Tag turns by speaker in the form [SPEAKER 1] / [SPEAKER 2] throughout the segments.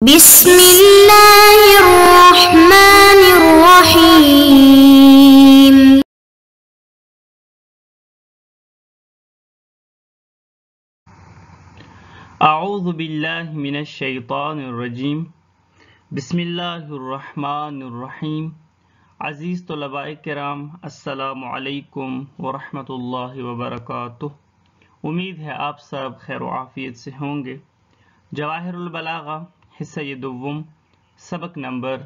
[SPEAKER 1] بسم اللہ الرحمن الرحیم۔
[SPEAKER 2] اعوذ باللہ من الشیطان الرجیم۔ بسم اللہ الرحمن الرحیم۔ عزیز طلباء کرام، السلام علیکم ورحمۃ اللہ وبرکاتہ۔ امید ہے آپ سب خیر و عافیت سے ہوں گے۔ جواہر البلاغہ حصہ دوم، سبق نمبر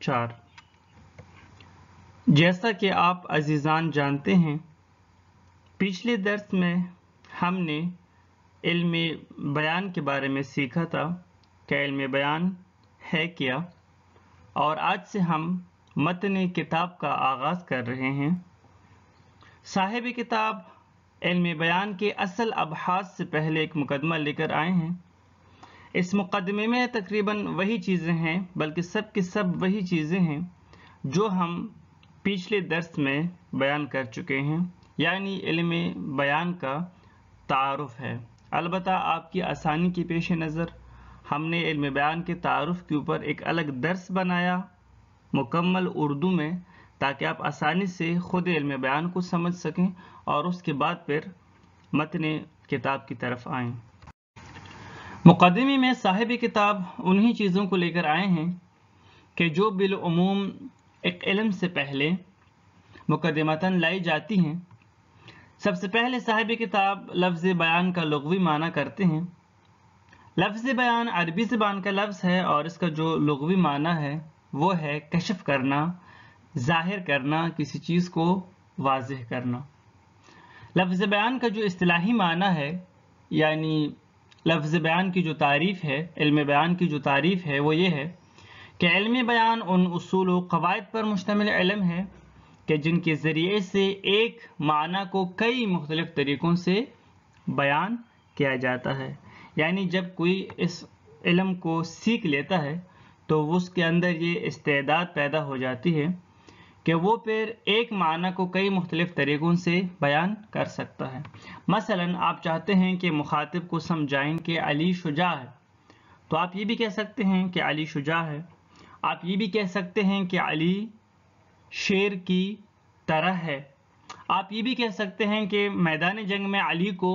[SPEAKER 2] 4۔ جیسا کہ آپ عزیزان جانتے ہیں، پچھلے درس میں ہم نے علم بیان کے بارے میں سیکھا تھا کہ علم بیان ہے کیا، اور آج سے ہم متن کتاب کا آغاز کر رہے ہیں۔ صاحب کتاب علم بیان کے اصل ابحاث سے پہلے ایک مقدمہ لے کر آئے ہیں۔ اس مقدمے میں تقریباً وہی چیزیں ہیں، بلکہ سب کی سب وہی چیزیں ہیں جو ہم پچھلے درس میں بیان کر چکے ہیں، یعنی علم بیان کا تعارف ہے۔ البتہ آپ کی آسانی کے پیش نظر ہم نے علم بیان کے تعارف کے اوپر ایک الگ درس بنایا مکمل اردو میں، تاکہ آپ آسانی سے خود علم بیان کو سمجھ سکیں اور اس کے بعد پھر متن کتاب کی طرف آئیں۔ مقدمے میں صاحب کتاب انہی چیزوں کو لے کر آئے ہیں کہ جو بالعموم ایک علم سے پہلے مقدمتاً لائی جاتی ہیں۔ سب سے پہلے صاحب کتاب لفظ بیان کا لغوی معنی کرتے ہیں۔ لفظ بیان عربی زبان کا لفظ ہے، اور اس کا جو لغوی معنی ہے وہ ہے کشف کرنا، ظاہر کرنا، کسی چیز کو واضح کرنا۔ لفظ بیان کا جو اصطلاحی معنی ہے، یعنی لفظ بیان کی جو تعریف ہے، علم بیان کی جو تعریف ہے، وہ یہ ہے کہ علم بیان ان اصول و قواعد پر مشتمل علم ہے کہ جن کے ذریعے سے ایک معنی کو کئی مختلف طریقوں سے بیان کیا جاتا ہے۔ یعنی جب کوئی اس علم کو سیکھ لیتا ہے تو اس کے اندر یہ استعداد پیدا ہو جاتی ہے کہ وہ پھر ایک معنی کو کئی مختلف طریقوں سے بیان کر سکتا ہے۔ مثلا آپ چاہتے ہیں کہ مخاطب کو سمجھائیں کہ علی شجاع ہے، تو آپ یہ بھی کہہ سکتے ہیں کہ علی شجاع ہے۔ آپ یہ بھی کہہ سکتے ہیں کہ علی شیر کی طرح ہے۔ آپ یہ بھی کہہ سکتے ہیں کہ میدان جنگ میں علی کو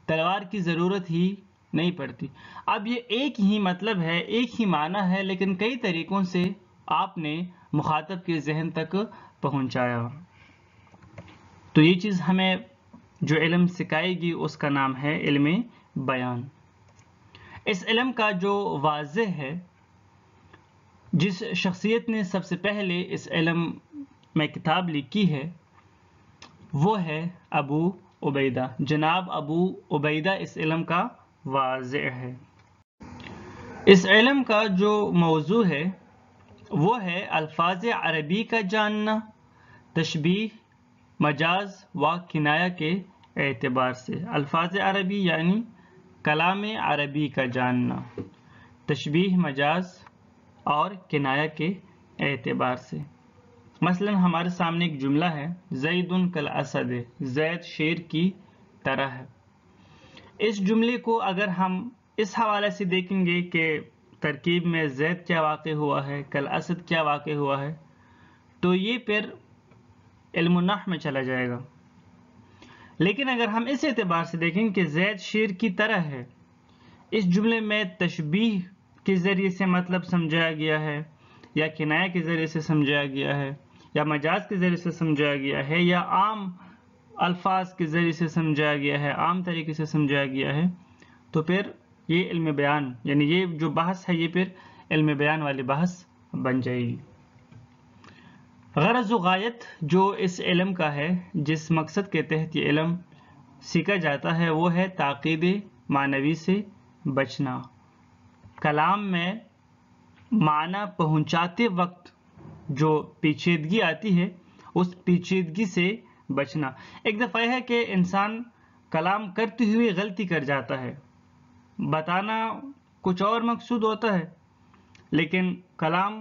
[SPEAKER 2] تلوار کی ضرورت ہی نہیں پڑتی۔ اب یہ ایک ہی مطلب ہے، ایک ہی معنی ہے، لیکن کئی طریقوں سے آپ نے مخاطب کے ذہن تک پہنچایا۔ تو یہ چیز ہمیں جو علم سکھائے گی اس کا نام ہے علم بیان۔ اس علم کا جو واضح ہے، جس شخصیت نے سب سے پہلے اس علم میں کتاب لکھی ہے، وہ ہے ابو عبیدہ۔ جناب ابو عبیدہ اس علم کا واضح ہے۔ اس علم کا جو موضوع ہے وہ ہے الفاظ عربی کا جاننا، تشبیہ، مجاز و کنایہ کے اعتبار سے۔ الفاظ عربی یعنی کلام عربی کا جاننا، تشبیہ، مجاز اور کنایہ کے اعتبار سے۔ مثلا ہمارے سامنے ایک جملہ ہے، زید کالاسد، زید شیر کی طرح ہے۔ اس جملے کو اگر ہم اس حوالے سے دیکھیں گے کہ ترکیب میں زید کیا واقع ہوا ہے، کالاسد کیا واقع ہوا ہے، تو یہ پھر علم النحو میں چلا جائے گا۔ لیکن اگر ہم اس اعتبار سے دیکھیں کہ زید شیر کی طرح ہے، اس جملے میں تشبیہ کے ذریعے سے مطلب سمجھایا گیا ہے، یا کنایہ کے ذریعے سے سمجھایا گیا ہے، یا مجاز کے ذریعے سے سمجھایا گیا ہے، یا عام الفاظ کے ذریعے سے سمجھایا گیا ہے، عام طریقے سے سمجھایا گیا ہے، تو پھر یہ علم بیان، یعنی یہ جو بحث ہے، یہ پھر علم بیان والی بحث بن جائے گی۔ غرض و غایت جو اس علم کا ہے، جس مقصد کے تحت یہ علم سیکھا جاتا ہے، وہ ہے تعقید معنوی سے بچنا۔ کلام میں معنی پہنچاتے وقت جو پیچیدگی آتی ہے، اس پیچیدگی سے بچنا۔ ایک دفعہ ہے کہ انسان کلام کرتے ہوئے غلطی کر جاتا ہے، بتانا کچھ اور مقصود ہوتا ہے، لیکن کلام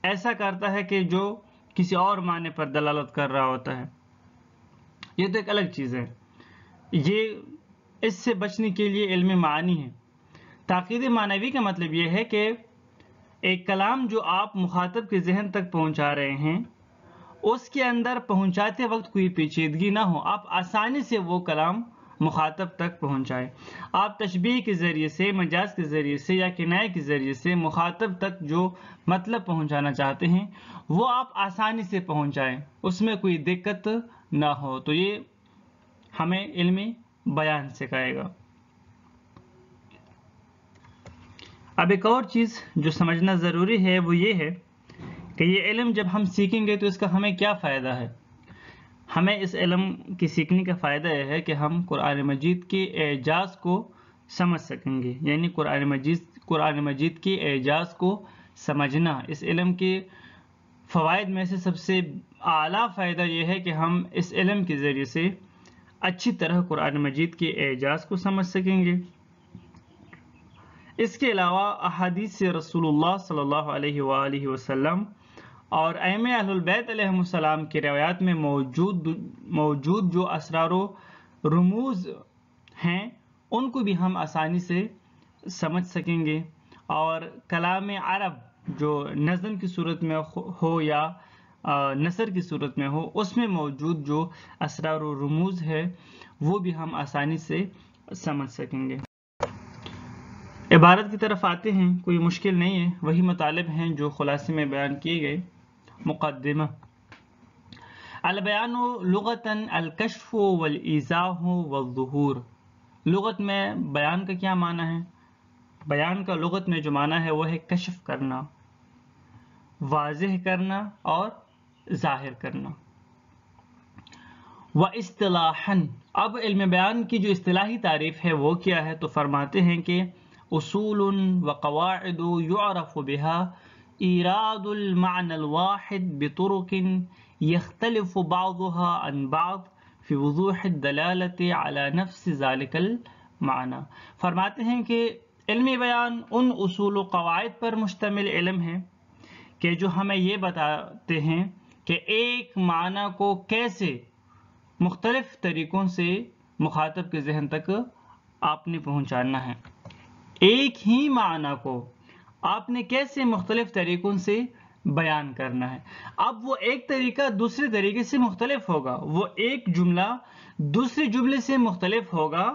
[SPEAKER 2] ایسا کرتا ہے کہ جو کسی اور معنی پر دلالت کر رہا ہوتا ہے۔ یہ تو ایک الگ چیز ہے، یہ اس سے بچنے کے لیے علم معانی ہے۔ تاکید معنوی کا مطلب یہ ہے کہ ایک کلام جو آپ مخاطب کے ذہن تک پہنچا رہے ہیں اس کے اندر پہنچاتے وقت کوئی پیچیدگی نہ ہو، آپ آسانی سے وہ کلام مخاطب تک پہنچائیں۔ آپ تشبیہ کے ذریعے سے، مجاز کے ذریعے سے یا کنایہ کے ذریعے سے مخاطب تک جو مطلب پہنچانا چاہتے ہیں وہ آپ آسانی سے پہنچائیں، اس میں کوئی دقت نہ ہو۔ تو یہ ہمیں علم بیان سکھائے گا۔ اب ایک اور چیز جو سمجھنا ضروری ہے وہ یہ ہے کہ یہ علم جب ہم سیکھیں گے تو اس کا ہمیں کیا فائدہ ہے۔ ہمیں اس علم کی سیکھنے کا فائدہ یہ ہے کہ ہم قرآن مجید کے اعجاز کو سمجھ سکیں گے، یعنی قرآن مجید کے اعجاز کو سمجھنا۔ اس علم کے فوائد میں سے سب سے اعلیٰ فائدہ یہ ہے کہ ہم اس علم کے ذریعے سے اچھی طرح قرآن مجید کے اعجاز کو سمجھ سکیں گے۔ اس کے علاوہ احادیث رسول اللہ صلی اللہ علیہ وآلہ وسلم اور ائمہ اہل البیت علیہم السلام کی روایات میں موجود جو اسرار و رموز ہیں ان کو بھی ہم آسانی سے سمجھ سکیں گے، اور کلام عرب جو نظم کی صورت میں ہو یا نثر کی صورت میں ہو اس میں موجود جو اسرار و رموز ہے وہ بھی ہم آسانی سے سمجھ سکیں گے۔ عبارت کی طرف آتے ہیں، کوئی مشکل نہیں ہے، وہی مطالب ہیں جو خلاصے میں بیان کیے گئے۔ مقدمہ: البیان لغتاً الکشف والایضاح والظہور۔ لغت میں بیان کا کیا معنی ہے؟ بیان کا لغت میں جو معنی ہے وہ ہے کشف کرنا، واضح کرنا اور ظاہر کرنا۔ واصطلاحاً، اب علم بیان کی جو اصطلاحی تعریف ہے وہ کیا ہے؟ تو فرماتے ہیں کہ اصول وقواعد يعرف بها ایراد المعنى الواحد بطرق يختلف بعضها عن بعض في وضوح الدلالة على نفس ذلك المعنى۔ فرماتے ہیں کہ علم بیان ان اصول و قواعد پر مشتمل علم ہے کہ جو ہمیں یہ بتاتے ہیں کہ ایک معنی کو کیسے مختلف طریقوں سے مخاطب کے ذہن تک آپ نے پہنچانا ہے، ایک ہی معنی کو آپ نے کیسے مختلف طریقوں سے بیان کرنا ہے۔ اب وہ ایک طریقہ دوسرے طریقے سے مختلف ہوگا، وہ ایک جملہ دوسرے جملے سے مختلف ہوگا،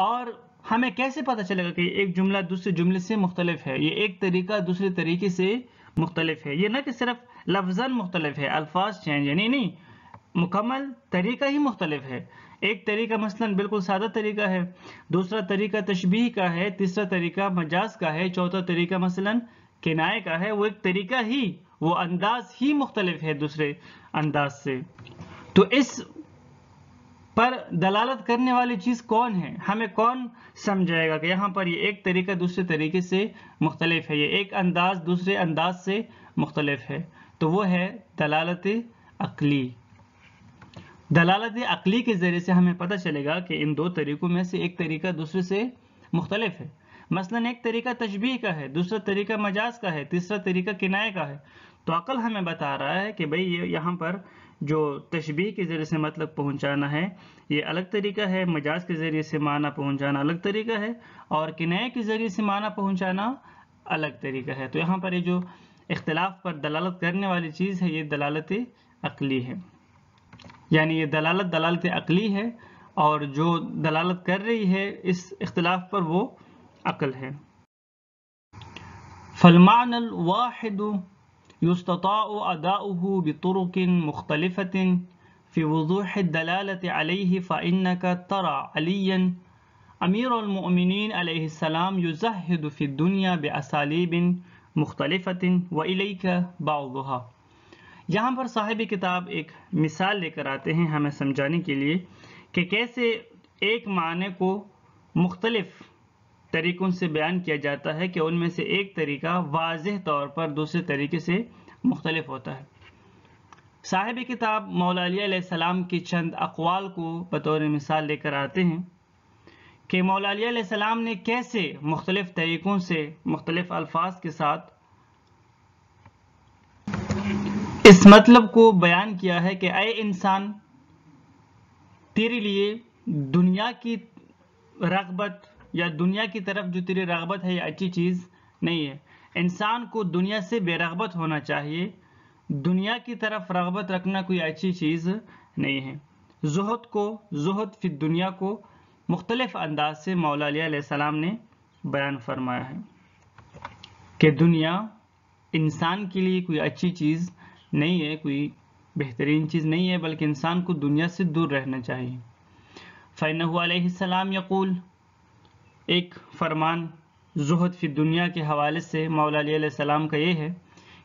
[SPEAKER 2] اور ہمیں کیسے پتہ چلے گا کہ ایک جملہ دوسرے جملے سے مختلف ہے؟ یہ ایک طریقہ دوسرے طریقے سے مختلف ہے، یہ نہ کہ صرف لفظاً مختلف ہے، الفاظ چینج، یعنی نہیں، مکمل طریقہ ہی مختلف ہے۔ ایک طریقہ مثلاً بالکل سادہ طریقہ ہے، دوسرا طریقہ تشبیہ کا ہے، تیسرا طریقہ مجاز کا ہے، چوتھا طریقہ مثلاً کنایہ کا ہے۔ وہ ایک طریقہ ہی، وہ انداز ہی مختلف ہے دوسرے انداز سے۔ تو اس پر دلالت کرنے والی چیز کون ہے؟ ہمیں کون سمجھائے گا کہ یہاں پر یہ ایک طریقہ دوسرے طریقے سے مختلف ہے، یہ ایک انداز دوسرے انداز سے مختلف ہے؟ تو وہ ہے دلالت عقلی۔ دلالت عقلی کے ذریعے سے ہمیں پتہ چلے گا کہ ان دو طریقوں میں سے ایک طریقہ دوسرے سے مختلف ہے۔ مثلاً ایک طریقہ تشبیہ کا ہے، دوسرا طریقہ مجاز کا ہے، تیسرا طریقہ کنایہ کا ہے۔ تو عقل ہمیں بتا رہا ہے کہ بھئی یہاں پر جو تشبیہ کے ذریعے سے مطلب پہنچانا ہے یہ الگ طریقہ ہے، مجاز کے ذریعے سے معنی پہنچانا الگ طریقہ ہے، اور کنایہ کے ذریعے سے معنی پہنچانا الگ طریقہ ہے۔ تو یہاں پر یہ جو اختلاف پر دلالت کرنے والی چیز ہے یہ دلالت عقلی ہے، یعنی یہ دلالت عقلی ہے، اور جو دلالت کر رہی ہے اس اختلاف پر وہ عقل ہے۔ فالمعنى الواحد يستطاع أداؤه بطرق مختلفة في وضوح الدلالة عليه، فإنك ترى عليا أمير المؤمنين عليه السلام يزهد في الدنيا بأساليب مختلفة وإليك بعضها۔ یہاں پر صاحب کتاب ایک مثال لے کر آتے ہیں ہمیں سمجھانے کے لیے کہ کیسے ایک معنی کو مختلف طریقوں سے بیان کیا جاتا ہے کہ ان میں سے ایک طریقہ واضح طور پر دوسرے طریقے سے مختلف ہوتا ہے۔ صاحب کتاب مولا علی علیہ السلام کی چند اقوال کو بطور مثال لے کر آتے ہیں کہ مولا علی علیہ السلام نے کیسے مختلف طریقوں سے مختلف الفاظ کے ساتھ اس مطلب کو بیان کیا ہے کہ اے انسان، تیرے لیے دنیا کی رغبت یا دنیا کی طرف جو تیری رغبت ہے یہ اچھی چیز نہیں ہے۔ انسان کو دنیا سے بے رغبت ہونا چاہیے، دنیا کی طرف رغبت رکھنا کوئی اچھی چیز نہیں ہے۔ زہد فی دنیا کو مختلف انداز سے مولا علیہ السلام نے بیان فرمایا ہے کہ دنیا انسان کے لیے کوئی اچھی چیز نہیں ہے، کوئی بہترین چیز نہیں ہے، بلکہ انسان کو دنیا سے دور رہنا چاہیے۔ فَإِنَّهُ علیہ السلام یقول، ایک فرمان زہد فی دنیا کے حوالے سے مولا علیہ السلام کا یہ ہے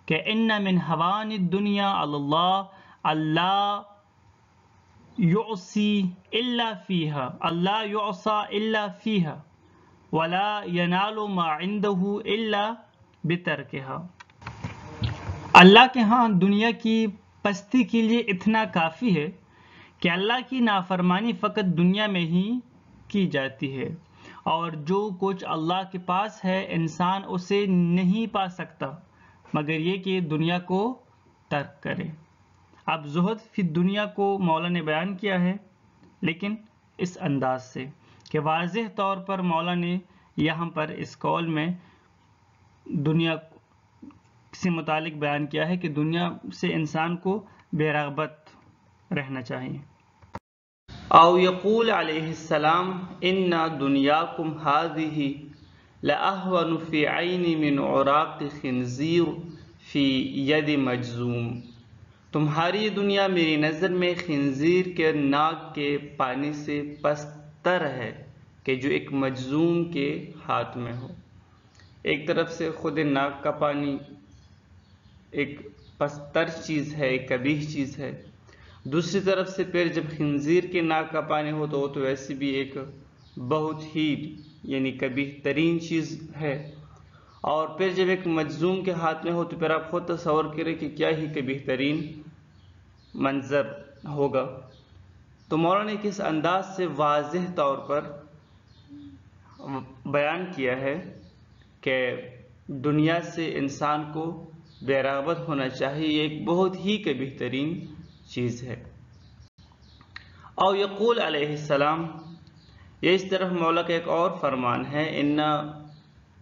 [SPEAKER 2] کہ ان من حوان الدنیا اللہ یعصی الا فیہا ولا ینال ما عنده الا بترکها۔ اللہ کے ہاں دنیا کی پستی کے لیے اتنا کافی ہے کہ اللہ کی نافرمانی فقط دنیا میں ہی کی جاتی ہے، اور جو کچھ اللہ کے پاس ہے انسان اسے نہیں پا سکتا مگر یہ کہ دنیا کو ترک کرے۔ اب زہد فی دنیا کو مولا نے بیان کیا ہے، لیکن اس انداز سے کہ واضح طور پر مولا نے یہاں پر اس قول میں دنیا سے متعلق بیان کیا ہے کہ دنیا سے انسان کو بے رغبت رہنا چاہیے۔ او یقول علیہ السلام ان دنیاکم هذه لأهون فی عینی من عراق خنزیر فی ید مجزوم، تمہاری دنیا میری نظر میں خنزیر کے ناک کے پانی سے پستر ہے کہ جو ایک مجزوم کے ہاتھ میں ہو۔ ایک طرف سے خود ناک کا پانی ایک پستر چیز ہے، ایک قبیح چیز ہے، دوسری طرف سے پھر جب خنزیر کے ناک کا پانی ہو تو وہ تو ویسے بھی ایک بہت ہی یعنی قبیح ترین چیز ہے، اور پھر جب ایک مجزوم کے ہاتھ میں ہو تو پھر آپ خود تصور کریں کہ کیا ہی قبیح ترین منظر ہوگا۔ تو مولانا نے کس انداز سے واضح طور پر بیان کیا ہے کہ دنیا سے انسان کو بے رغبت ہونا چاہیے، یہ ایک بہت ہی قبیح ترین چیز ہے۔ او یقول علیہ السلام، یہ اس طرح مولا کا ایک اور فرمان ہے،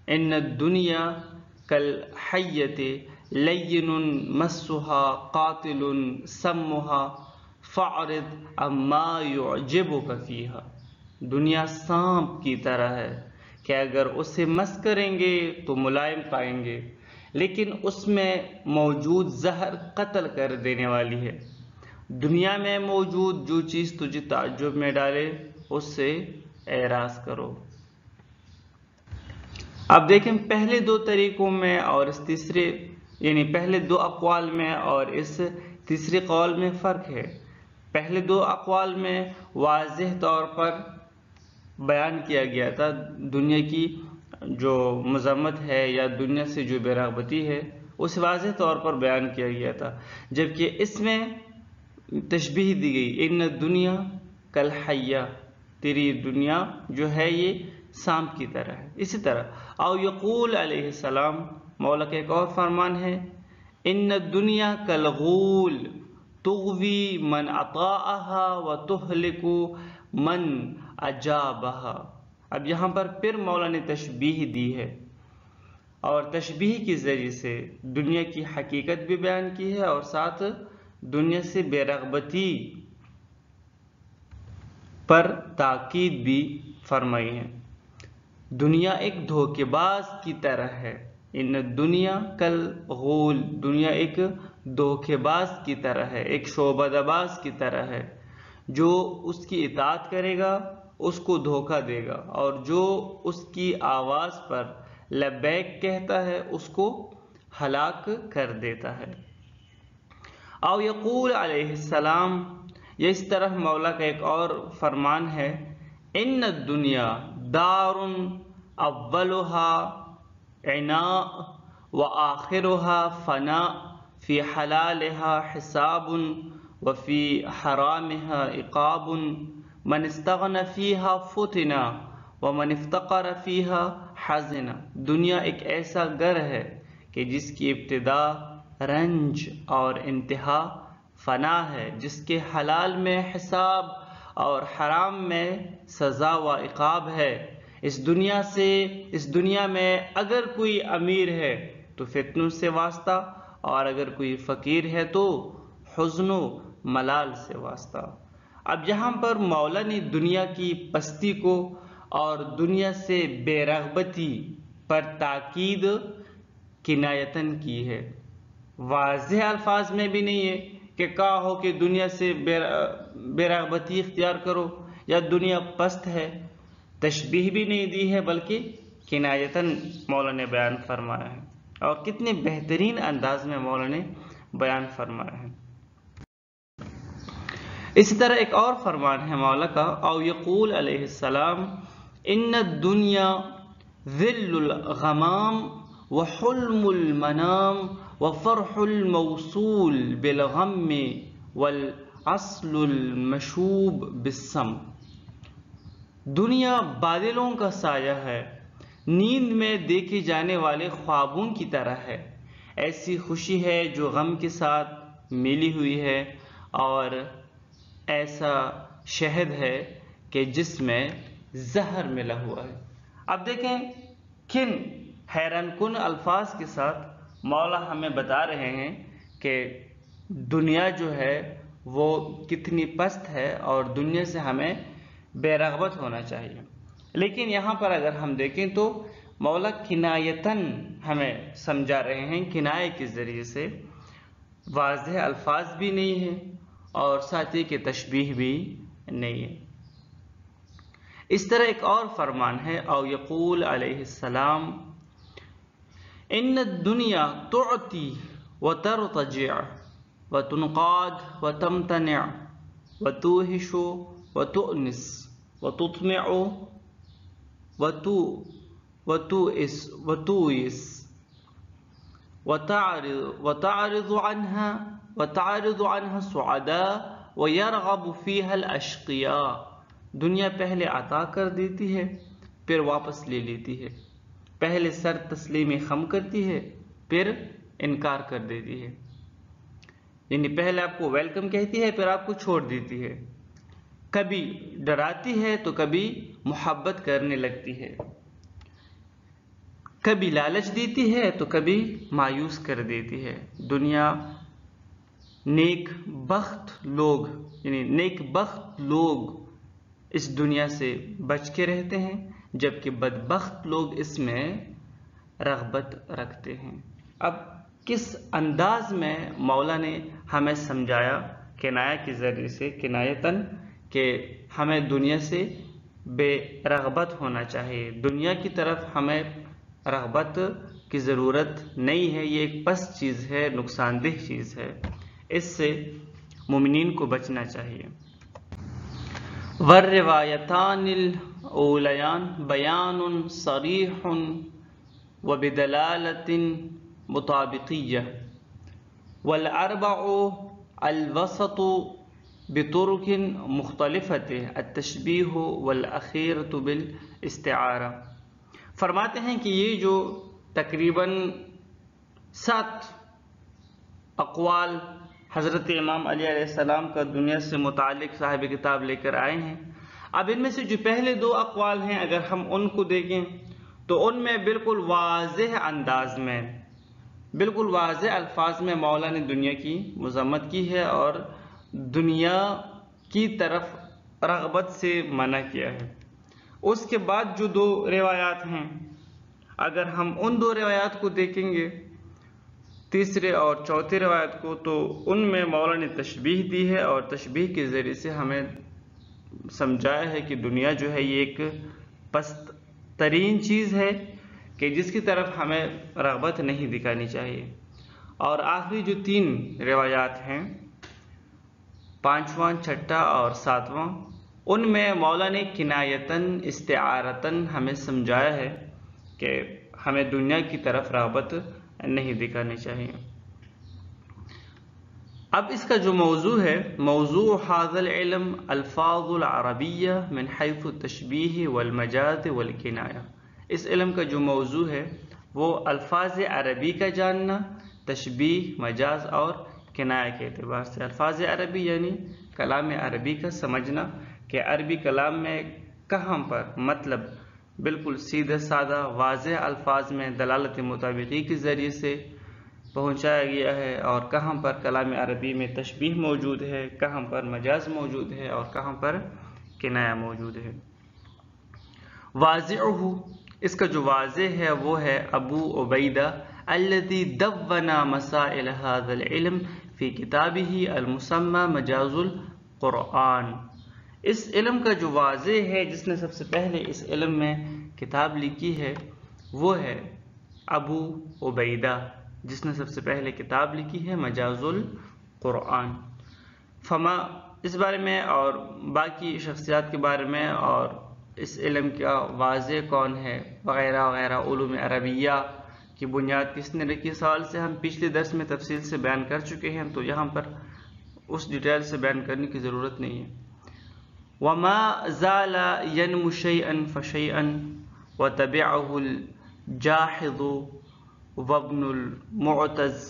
[SPEAKER 2] ان الدنیا کالحیۃ لین مسها قاتل سمها فاعرض عما یعجبک فیہا، دنیا سانپ کی طرح ہے کہ اگر اسے مس کریں گے تو ملائم پائیں گے، لیکن اس میں موجود زہر قتل کر دینے والی ہے۔ دنیا میں موجود جو چیز تجھے تعجب میں ڈالے اس سے اعراض کرو۔ اب دیکھیں پہلے دو طریقوں میں اور اس تیسرے یعنی پہلے دو اقوال میں اور اس تیسرے قول میں فرق ہے۔ پہلے دو اقوال میں واضح طور پر بیان کیا گیا تھا دنیا کی جو مذمت ہے یا دنیا سے جو بے رغبتی ہے اسے واضح طور پر بیان کیا گیا تھا، جبکہ اس میں تشبیہ دی گئی، ان دنیا کالحیہ، تیری دنیا جو ہے یہ سانپ کی طرح ہے۔ اسی طرح او یقول علیہ السلام، مولا کا ایک اور فرمان ہے، ان الدنیا کالغول تغوی من اطاعها وتہلک من اجابها۔ اب یہاں پر پھر مولا نے تشبیہ دی ہے اور تشبیہ کے ذریعے سے دنیا کی حقیقت بھی بیان کی ہے اور ساتھ دنیا سے بے رغبتی پر تاکید بھی فرمائی ہے۔ دنیا ایک دھوکے باز کی طرح ہے، ان دنیا کالغول، دنیا ایک دھوکے باز کی طرح ہے، ایک شعبدہ باز کی طرح ہے، جو اس کی اطاعت کرے گا اس کو دھوکہ دے گا، اور جو اس کی آواز پر لبیک کہتا ہے اس کو ہلاک کر دیتا ہے۔ او یقول علیہ السلام، یہ اس طرح مولا کا ایک اور فرمان ہے، ان الدنیا دار اولها عناء وآخرها فناء فی حلالها حساب وفی حرامها عقاب، من استغنى فیها فتنا ومن افتقر فیها حزن۔ دنیا ایک ایسا گھر ہے کہ جس کی ابتدا رنج اور انتہا فنا ہے، جس کے حلال میں حساب اور حرام میں سزا و عقاب ہے۔ اس دنیا میں اگر کوئی امیر ہے تو فتنوں سے واسطہ، اور اگر کوئی فقیر ہے تو حزن و ملال سے واسطہ۔ اب یہاں پر مولا نے دنیا کی پستی کو اور دنیا سے بے رغبتی پر تاکید کنایتاً کی ہے، واضح الفاظ میں بھی نہیں ہے کہ کہا ہو کہ دنیا سے بے رغبتی اختیار کرو یا دنیا پست ہے، تشبیہ بھی نہیں دی ہے بلکہ کنایتاً مولا نے بیان فرمایا ہے، اور کتنے بہترین انداز میں مولا نے بیان فرمایا ہے۔ اسی طرح ایک اور فرمان ہے مولا کا، او یقول علیہ السلام ان الدنیا ذل الغمام وحلم المنام وفرح الموصول بالغم والاصل المشوب بالسم۔ دنیا بادلوں کا سایہ ہے، نیند میں دیکھے جانے والے خوابوں کی طرح ہے، ایسی خوشی ہے جو غم کے ساتھ ملی ہوئی ہے، اور ایسا شہد ہے کہ جس میں زہر ملا ہوا ہے۔ اب دیکھیں کن حیران کن الفاظ کے ساتھ مولا ہمیں بتا رہے ہیں کہ دنیا جو ہے وہ کتنی پست ہے اور دنیا سے ہمیں بے رغبت ہونا چاہیے۔ لیکن یہاں پر اگر ہم دیکھیں تو مولا کنایتاً ہمیں سمجھا رہے ہیں، کنایے کے ذریعے سے، واضح الفاظ بھی نہیں ہے اور ساتھ ہی کہ تشبیہ بھی نہیں ہے۔ اس طرح ایک اور فرمان ہے، او یقول علیہ السلام ان الدنیا تعطی وترتجع وتنقاد وتمتنع وتوحش وتؤنس وتطمع وتؤس وتعرض عنها السعداء ويرغب فيها الاشقياء۔ دنیا پہلے عطا کر دیتی ہے پھر واپس لے لیتی ہے، پہلے سر تسلیم خم کرتی ہے پھر انکار کر دیتی ہے، یعنی پہلے آپ کو ویلکم کہتی ہے پھر آپ کو چھوڑ دیتی ہے، کبھی ڈراتی ہے تو کبھی محبت کرنے لگتی ہے، کبھی لالچ دیتی ہے تو کبھی مایوس کر دیتی ہے۔ دنیا نیک بخت لوگ اس دنیا سے بچ کے رہتے ہیں، جبکہ بدبخت لوگ اس میں رغبت رکھتے ہیں۔ اب کس انداز میں مولا نے ہمیں سمجھایا کنایہ کے ذریعے سے، کنایتاً، کہ ہمیں دنیا سے بے رغبت ہونا چاہیے، دنیا کی طرف ہمیں رغبت کی ضرورت نہیں ہے، یہ ایک پست چیز ہے، نقصان دہ چیز ہے، اس سے مومنین کو بچنا چاہیے۔ والروایتان الاولیان بیان صریح وبدلالۃ مطابقیہ، والاربع الوسط بطرق مختلفۃ التشبیہ والاخیرۃ بالاستعارہ۔ فرماتے ہیں کہ یہ جو تقریباً 7 اقوال حضرت امام علی علیہ السلام کا دنیا سے متعلق صاحب کتاب لے کر آئے ہیں، اب ان میں سے جو پہلے 2 اقوال ہیں اگر ہم ان کو دیکھیں تو ان میں بالکل واضح انداز میں، بالکل واضح الفاظ میں مولا نے دنیا کی مذمت کی ہے اور دنیا کی طرف رغبت سے منع کیا ہے۔ اس کے بعد جو 2 روایات ہیں، اگر ہم ان 2 روایات کو دیکھیں گے، تیسرے اور چوتھی روایت کو، تو ان میں مولا نے تشبیہ دی ہے اور تشبیہ کے ذریعے سے ہمیں سمجھایا ہے کہ دنیا جو ہے یہ ایک پست ترین چیز ہے کہ جس کی طرف ہمیں رغبت نہیں دکھانی چاہیے۔ اور آخری جو 3 روایات ہیں، 5واں، 6واں اور 7واں، ان میں مولا نے کنایتاً استعارتاً ہمیں سمجھایا ہے کہ ہمیں دنیا کی طرف رغبت نہیں دکھانی چاہیے۔ اب اس کا جو موضوع ہے، موضوع هذا العلم الفاظ العربیہ من حیث التشبیہ والمجاز والکنایہ۔ اس علم کا جو موضوع ہے وہ الفاظ عربی کا جاننا، تشبیہ، مجاز اور کنایہ کے اعتبار سے۔ الفاظ عربی یعنی کلام عربی کا سمجھنا کہ عربی کلام میں کہاں پر مطلب بالکل سیدھے سادہ واضح الفاظ میں دلالت مطابقی کے ذریعے سے پہنچایا گیا ہے، اور کہاں پر کلام عربی میں تشبیہ موجود ہے، کہاں پر مجاز موجود ہے اور کہاں پر کنایہ موجود ہے۔ واضعہ، اس کا جو واضح ہے وہ ہے ابو عبیدہ الذی دون مسائل هذا العلم فی کتابہ المسمى مجاز القرآن۔ اس علم کا جو واضح ہے، جس نے سب سے پہلے اس علم میں کتاب لکھی ہے، وہ ہے ابو عبیدہ، جس نے سب سے پہلے کتاب لکھی ہے مجاز القرآن۔ فما، اس بارے میں اور باقی شخصیات کے بارے میں اور اس علم کا واضح کون ہے وغیرہ وغیرہ علوم عربیہ کی بنیاد کس نے رکھی، سوال سے ہم پچھلے درس میں تفصیل سے بیان کر چکے ہیں، تو یہاں پر اس ڈیٹیل سے بیان کرنے کی ضرورت نہیں ہے۔ وَمَا زَالَ يَنْمُ شَيْئًا فَشَيْئًا وَتَبِعَهُ الْجَاحِظُ وَابْنُ الْمُعْتَزِّ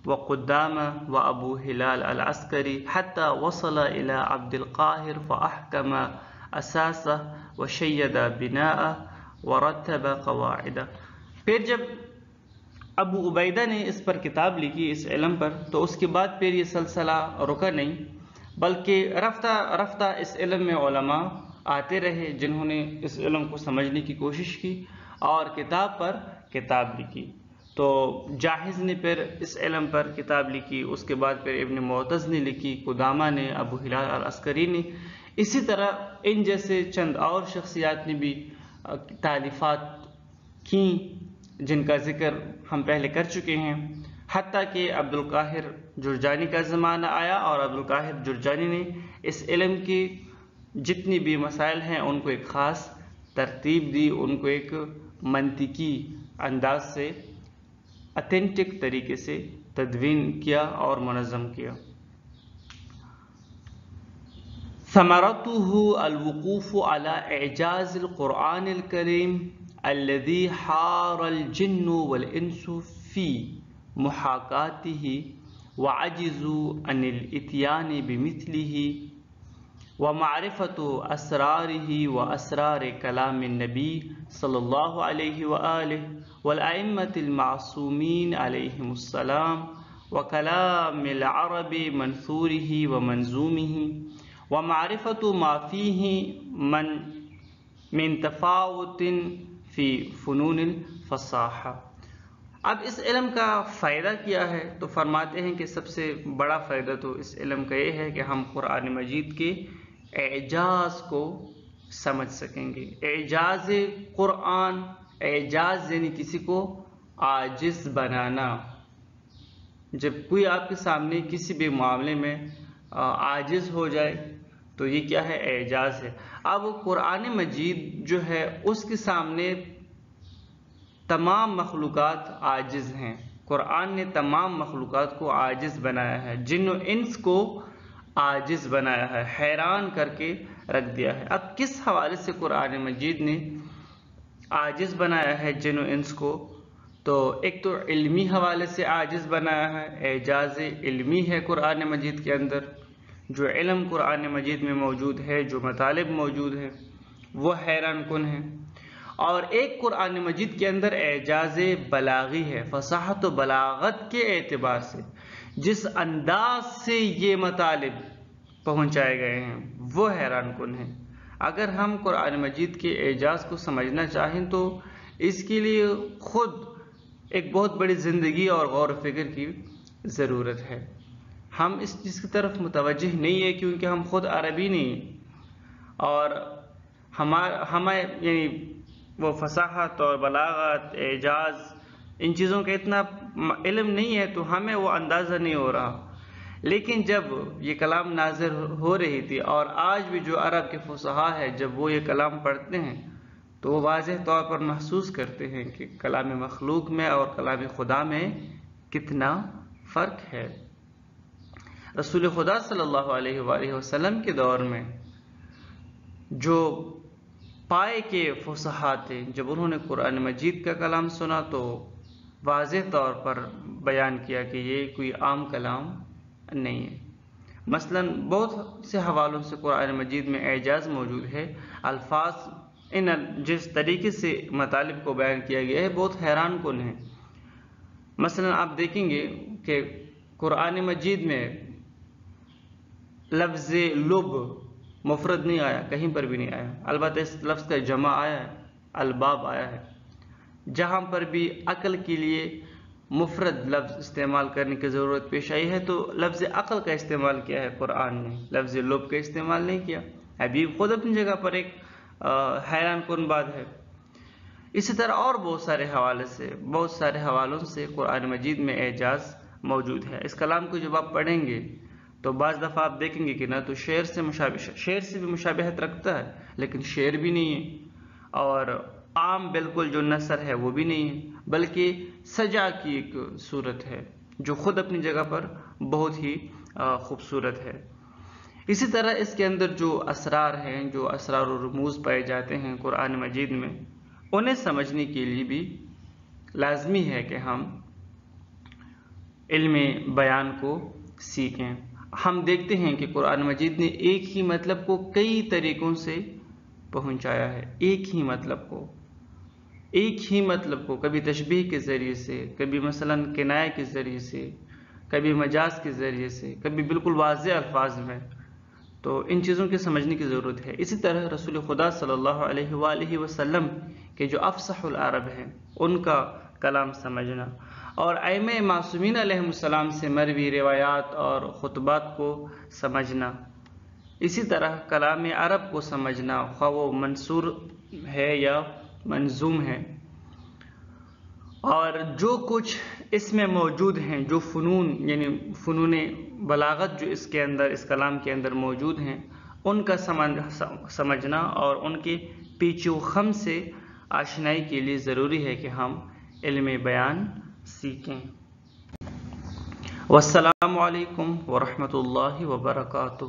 [SPEAKER 2] وقدامة وأبو هلال العسكري حتى وصل إلى عبد القاهر فأحكم أساسه وشيد بناءه ورتب قواعده۔ پھر جب ابو عبیدہ نے اس پر کتاب لکھی، اس علم پر، تو اس کے بعد پھر یہ سلسلہ رکا نہیں، بلکہ رفتہ رفتہ اس علم میں علماء آتے رہے جنہوں نے اس علم کو سمجھنے کی کوشش کی اور کتاب پر کتاب لکھی۔ تو جاحظ نے پھر اس علم پر کتاب لکھی، اس کے بعد پھر ابن معتز نے لکھی، قدامہ نے، ابو ہلال العسکری نے، اسی طرح ان جیسے چند اور شخصیات نے بھی تالیفات کیں جن کا ذکر ہم پہلے کر چکے ہیں، حتیٰ کہ عبد القاہر جرجانی کا زمانہ آیا اور عبد القاہر جرجانی نے اس علم کی جتنی بھی مسائل ہیں ان کو ایک خاص ترتیب دی، ان کو ایک منطقی انداز سے، اتھینٹک طریقے سے تدوین کیا اور منظم کیا۔ ثمرته الوقوف على اعجاز القرآن الكريم الذي حار الجن والانس في محاكاته وعجزوا عن الاتيان بمثله، ومعرفة أسراره وأسرار كلام النبي صلى الله عليه وآله والأئمة المعصومين عليهم السلام، وكلام العرب منثوره ومنظومه، ومعرفة ما فيه من تفاوت في فنون الفصاحة۔ اب اس علم کا فائدہ کیا ہے؟ تو فرماتے ہیں کہ سب سے بڑا فائدہ تو اس علم کا یہ ہے کہ ہم قرآن مجید کے اعجاز کو سمجھ سکیں گے۔ اعجاز قرآن، اعجاز یعنی کسی کو عاجز بنانا۔ جب کوئی آپ کے سامنے کسی بھی معاملے میں عاجز ہو جائے تو یہ کیا ہے؟ اعجاز ہے۔ اب قرآن مجید جو ہے اس کے سامنے تمام مخلوقات عاجز ہیں۔ قرآن نے تمام مخلوقات کو عاجز بنایا ہے، جن و انس کو عاجز بنایا ہے، حیران کر کے رکھ دیا ہے۔ اب کس حوالے سے قرآن مجید نے عاجز بنایا ہے جن و انس کو؟ تو ایک تو علمی حوالے سے عاجز بنایا ہے، اعجاز علمی ہے قرآن مجید کے اندر، جو علم قرآن مجید میں موجود ہے، جو مطالب موجود ہے وہ حیران کن ہے۔ اور ایک قرآن مجید کے اندر اعجاز بلاغی ہے، فصاحت و بلاغت کے اعتبار سے جس انداز سے یہ مطالب پہنچائے گئے ہیں وہ حیران کن ہے۔ اگر ہم قرآن مجید کے اعجاز کو سمجھنا چاہیں تو اس کے لیے خود ایک بہت بڑی زندگی اور غور و فکر کی ضرورت ہے۔ ہم اس چیز کی طرف متوجہ نہیں ہے کیونکہ ہم خود عربی نہیں ہیں، اور ہمیں یعنی وہ فصاحت اور بلاغت، اعجاز، ان چیزوں کا اتنا علم نہیں ہے، تو ہمیں وہ اندازہ نہیں ہو رہا۔ لیکن جب یہ کلام نازل ہو رہی تھی اور آج بھی جو عرب کے فصحاء ہے جب وہ یہ کلام پڑھتے ہیں تو وہ واضح طور پر محسوس کرتے ہیں کہ کلام مخلوق میں اور کلام خدا میں کتنا فرق ہے۔ رسول خدا صلی اللہ علیہ وآلہ وسلم کے دور میں جو پائے کے فصحاء تھے، جب انہوں نے قرآن مجید کا کلام سنا تو واضح طور پر بیان کیا کہ یہ کوئی عام کلام نہیں ہے۔ مثلا بہت سے حوالوں سے قرآن مجید میں اعجاز موجود ہے، الفاظ جس طریقے سے مطالب کو بیان کیا گیا ہے بہت حیران کن ہے۔ مثلا آپ دیکھیں گے کہ قرآن مجید میں لفظ لب مفرد نہیں آیا، کہیں پر بھی نہیں آیا، البتہ اس لفظ کا جمع آیا ہے، الباب آیا ہے۔ جہاں پر بھی عقل کے لیے مفرد لفظ استعمال کرنے کی ضرورت پیش آئی ہے تو لفظ عقل کا استعمال کیا ہے قرآن نے، لفظ لب کا استعمال نہیں کیا۔ ابھی خود اپنی جگہ پر ایک حیران کن بات ہے۔ اسی طرح اور بہت سارے حوالوں سے قرآن مجید میں اعجاز موجود ہے۔ اس کلام کو جب آپ پڑھیں گے تو بعض دفعہ آپ دیکھیں گے کہ نہ تو شعر سے بھی مشابہت رکھتا ہے، لیکن شعر بھی نہیں ہے، اور عام بالکل جو نثر ہے وہ بھی نہیں ہے، بلکہ سجا کی ایک صورت ہے جو خود اپنی جگہ پر بہت ہی خوبصورت ہے۔ اسی طرح اس کے اندر جو اسرار ہیں، جو اسرار و رموز پائے جاتے ہیں قرآن مجید میں، انہیں سمجھنے کے لیے بھی لازمی ہے کہ ہم علم بیان کو سیکھیں۔ ہم دیکھتے ہیں کہ قرآن مجید نے ایک ہی مطلب کو کئی طریقوں سے پہنچایا ہے، ایک ہی مطلب کو کبھی تشبیہ کے ذریعے سے، کبھی مثلا کنایہ کے ذریعے سے، کبھی مجاز کے ذریعے سے، کبھی بالکل واضح الفاظ میں۔ تو ان چیزوں کے سمجھنے کی ضرورت ہے۔ اسی طرح رسول خدا صلی اللہ علیہ وآلہ وسلم کے جو افصح العرب ہیں ان کا کلام سمجھنا، اور ائمہ معصومین علیہ السلام سے مروی روایات اور خطبات کو سمجھنا، اسی طرح کلام عرب کو سمجھنا، خواہ وہ منثور ہے یا منظوم ہے، اور جو کچھ اس میں موجود ہیں، جو فنون یعنی فنون بلاغت جو اس کلام کے اندر موجود ہیں، ان کا سمجھنا اور ان کے پیچ و خم سے آشنائی کے لیے ضروری ہے کہ ہم علم بیان سیکھیں۔ والسلام علیکم ورحمۃ اللہ وبرکاتہ۔